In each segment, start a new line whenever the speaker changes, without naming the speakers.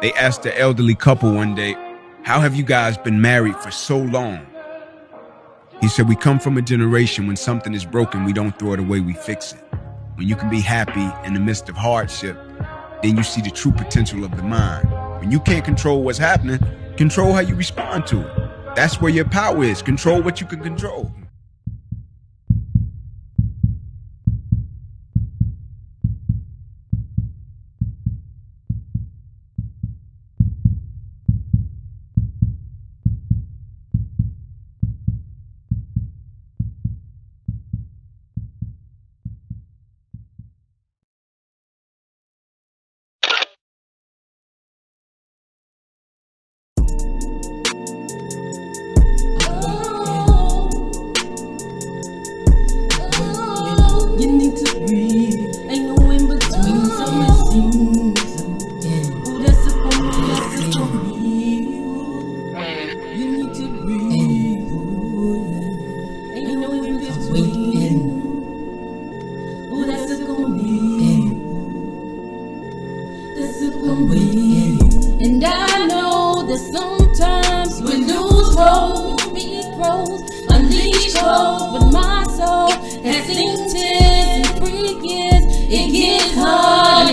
They asked the elderly couple one day, "How have you guys been married for so long?" He said, "We come from a generation when something is broken, we don't throw it away, we fix it. When you can be happy in the midst of hardship, then you see the true potential of the mind. When you can't control what's happening, control how you respond to it. That's where your power is. Control what you can control."
And I know that sometimes we lose hope, we grows, unleash hope, but my soul has seen tears and free years. It gets hard,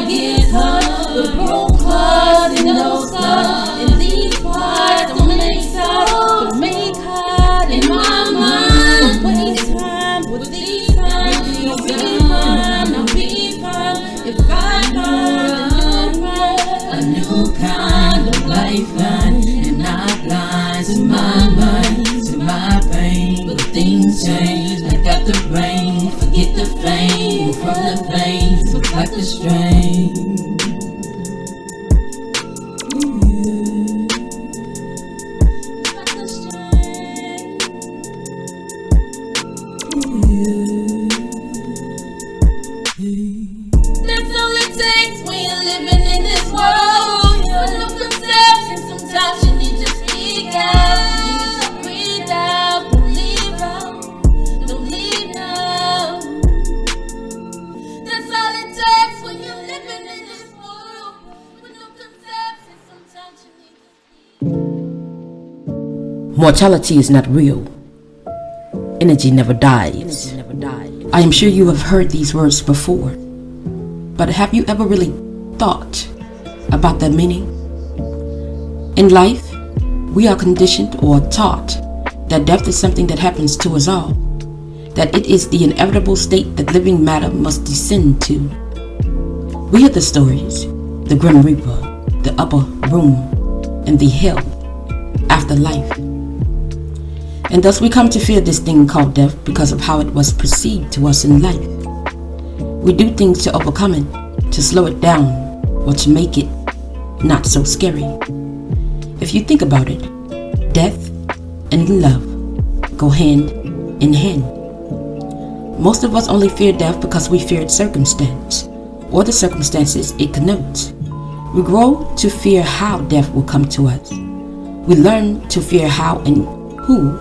but broke hearts and no scars. And these parts don't make sorrow, but make hard in my mind. Waste time with these times, I'll be fine if I find a new kind of lifeline, and not blind to my mind, to my pain. But things change, I got the brain, forget the fame, from the veins, look like the strain. That's all it takes when you're living in this world. No conception, sometimes you need to speak out. You need to breathe out, don't leave out, don't leave now. That's all it takes when you're living in this world. With no conception, sometimes you need to speak.
Mortality is not real. Energy never dies. I am sure you have heard these words before, but have you ever really thought about their meaning? In life, we are conditioned or taught that death is something that happens to us all, that it is the inevitable state that living matter must descend to. We hear the stories, the Grim Reaper, the upper room, and the hell after life. And thus we come to fear this thing called death because of how it was perceived to us in life. We do things to overcome it, to slow it down, or to make it not so scary. If you think about it, death and love go hand in hand. Most of us only fear death because we feared circumstance, or the circumstances it connotes. We grow to fear how death will come to us. We learn to fear how and who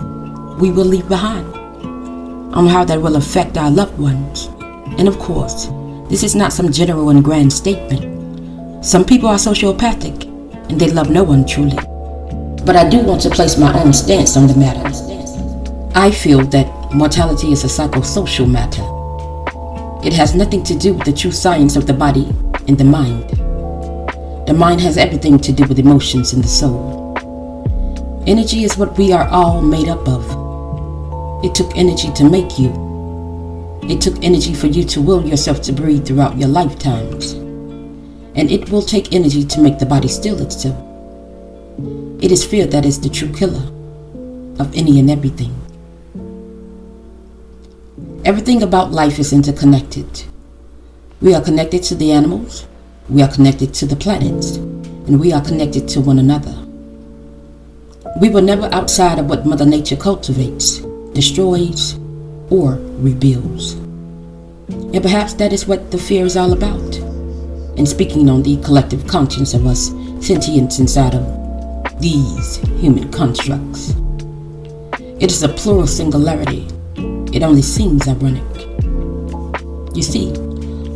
we will leave behind, on how that will affect our loved ones. And of course, this is not some general and grand statement. Some people are sociopathic and they love no one truly. But I do want to place my own stance on the matter. I feel that mortality is a psychosocial matter. It has nothing to do with the true science of the body and the mind. The mind has everything to do with emotions and the soul. Energy is what we are all made up of. It took energy to make you. It took energy for you to will yourself to breathe throughout your lifetimes. And it will take energy to make the body still itself. It is fear that is the true killer of any and everything. Everything about life is interconnected. We are connected to the animals, we are connected to the planets, and we are connected to one another. We were never outside of what Mother Nature cultivates, destroys, or rebuilds. And perhaps that is what the fear is all about. And speaking on the collective conscience of us sentients inside of these human constructs. It is a plural singularity. It only seems ironic. You see,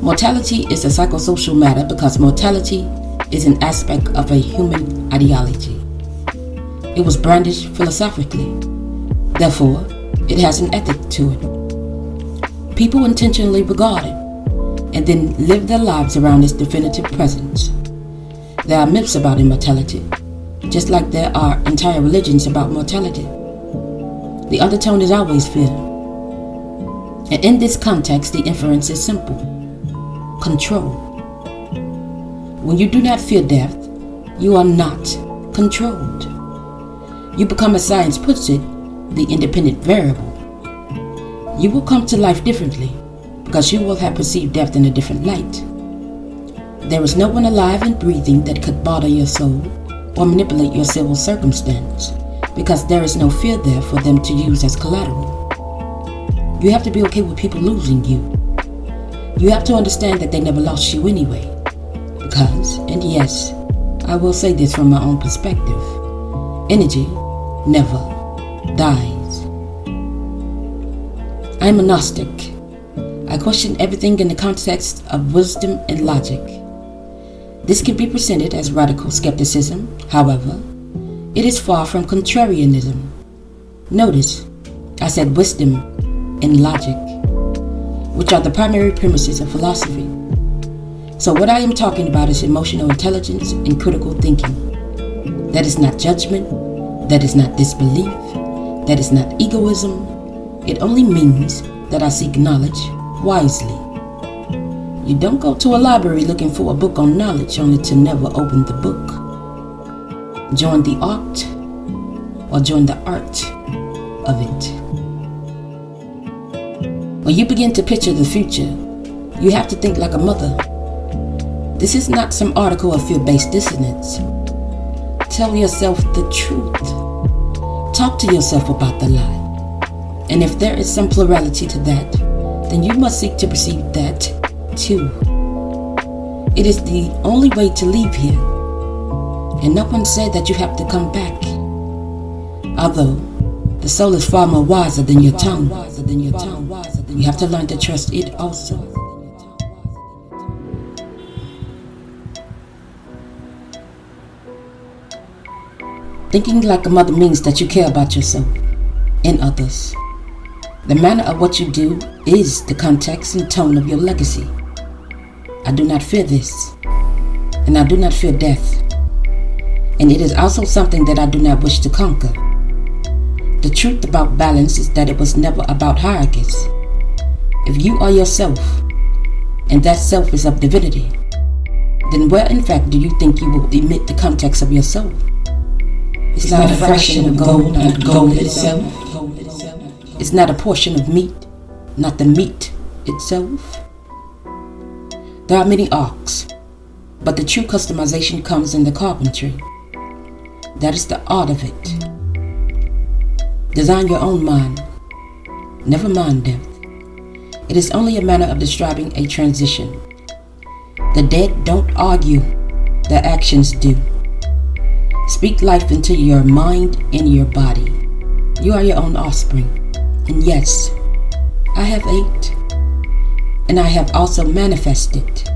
mortality is a psychosocial matter because mortality is an aspect of a human ideology. It was brandished philosophically. Therefore, it has an ethic to it. People intentionally regard it and then live their lives around its definitive presence. There are myths about immortality, just like there are entire religions about mortality. The undertone is always fear. And in this context, the inference is simple: control. When you do not fear death, you are not controlled. You become, as science puts it, the independent variable. You will come to life differently because you will have perceived death in a different light. There is no one alive and breathing that could bother your soul or manipulate your civil circumstance, because there is no fear there for them to use as collateral. You have to be okay with people losing you. You have to understand that they never lost you anyway. Because, and yes, I will say this from my own perspective, energy never dies. I am a Gnostic. I question everything in the context of wisdom and logic. This can be presented as radical skepticism. However, it is far from contrarianism. Notice, I said wisdom and logic, which are the primary premises of philosophy. So what I am talking about is emotional intelligence and critical thinking. That is not judgment. That is not disbelief. That is not egoism. It only means that I seek knowledge wisely. You don't go to a library looking for a book on knowledge only to never open the book. Join the art or join the art of it. When you begin to picture the future, you have to think like a mother. This is not some article of fear-based dissonance. Tell yourself the truth. Talk to yourself about the lie. And if there is some plurality to that, then you must seek to perceive that too. It is the only way to leave here. And no one said that you have to come back. Although the soul is far more wiser than your tongue. You have to learn to trust it also. Thinking like a mother means that you care about yourself and others. The manner of what you do is the context and tone of your legacy. I do not fear this, and I do not fear death. And it is also something that I do not wish to conquer. The truth about balance is that it was never about hierarchies. If you are yourself, and that self is of divinity, then where in fact do you think you will emit the context of your soul? It's not a fraction of gold, not gold itself. It's not a portion of meat, not the meat itself. There are many arcs, but the true customization comes in the carpentry. That is the art of it. Design your own mind. Never mind death. It is only a matter of describing a transition. The dead don't argue, their actions do. Speak life into your mind and your body. You are your own offspring. And yes, I have ate. And I have also manifested.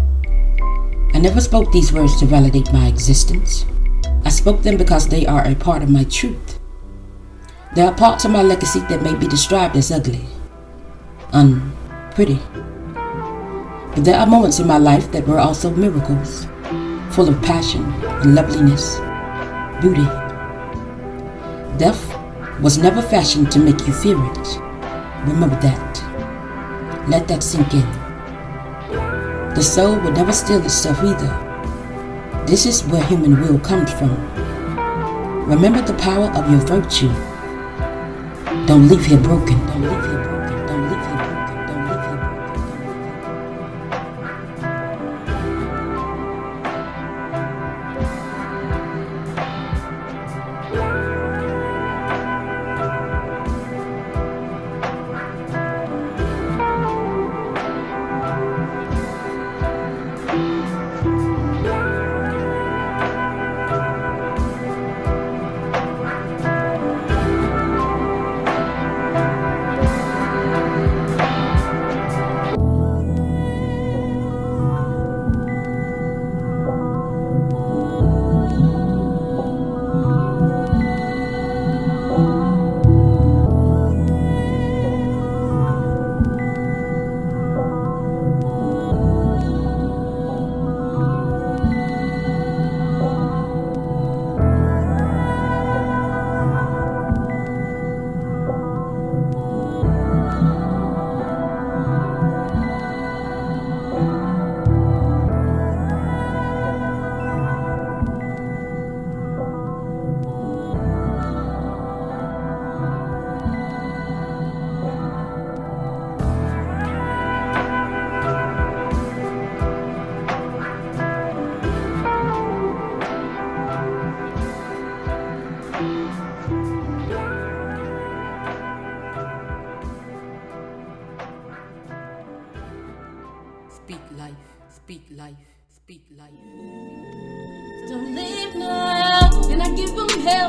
I never spoke these words to validate my existence. I spoke them because they are a part of my truth. There are parts of my legacy that may be described as ugly, unpretty. But there are moments in my life that were also miracles, full of passion and loveliness, beauty. Death was never fashioned to make you fear it. Remember that. Let that sink in. The soul will never steal itself either. This is where human will comes from. Remember the power of your virtue. Don't leave here broken. Don't leave here broken. Don't leave here broken. Don't leave here broken.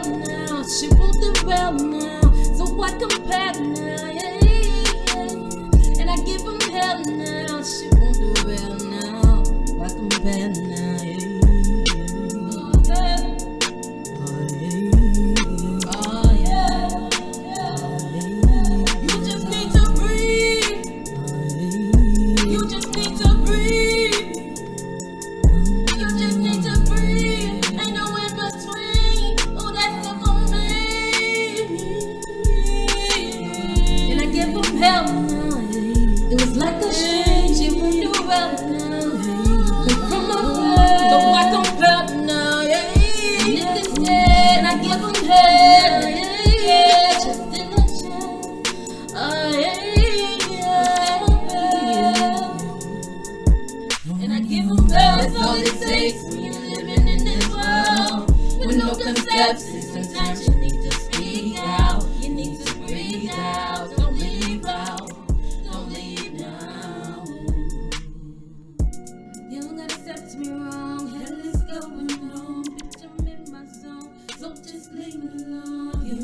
well now. She won't do well now. So why compare now? Yeah, yeah. And I give him hell now. She won't do well now. Why compare now? It was like a shame, she won't do well now. From my blood, the white don't help now. Yeah, niggas dead, I give them head. Yeah, just in a shame. And I give them hell. That's all it takes when you're living in this world with no conception. Sometimes you need to speak out. You need to breathe out. Don't leave out. Me wrong, hell is going on, bitch, I'm in my zone, so just leave me alone. You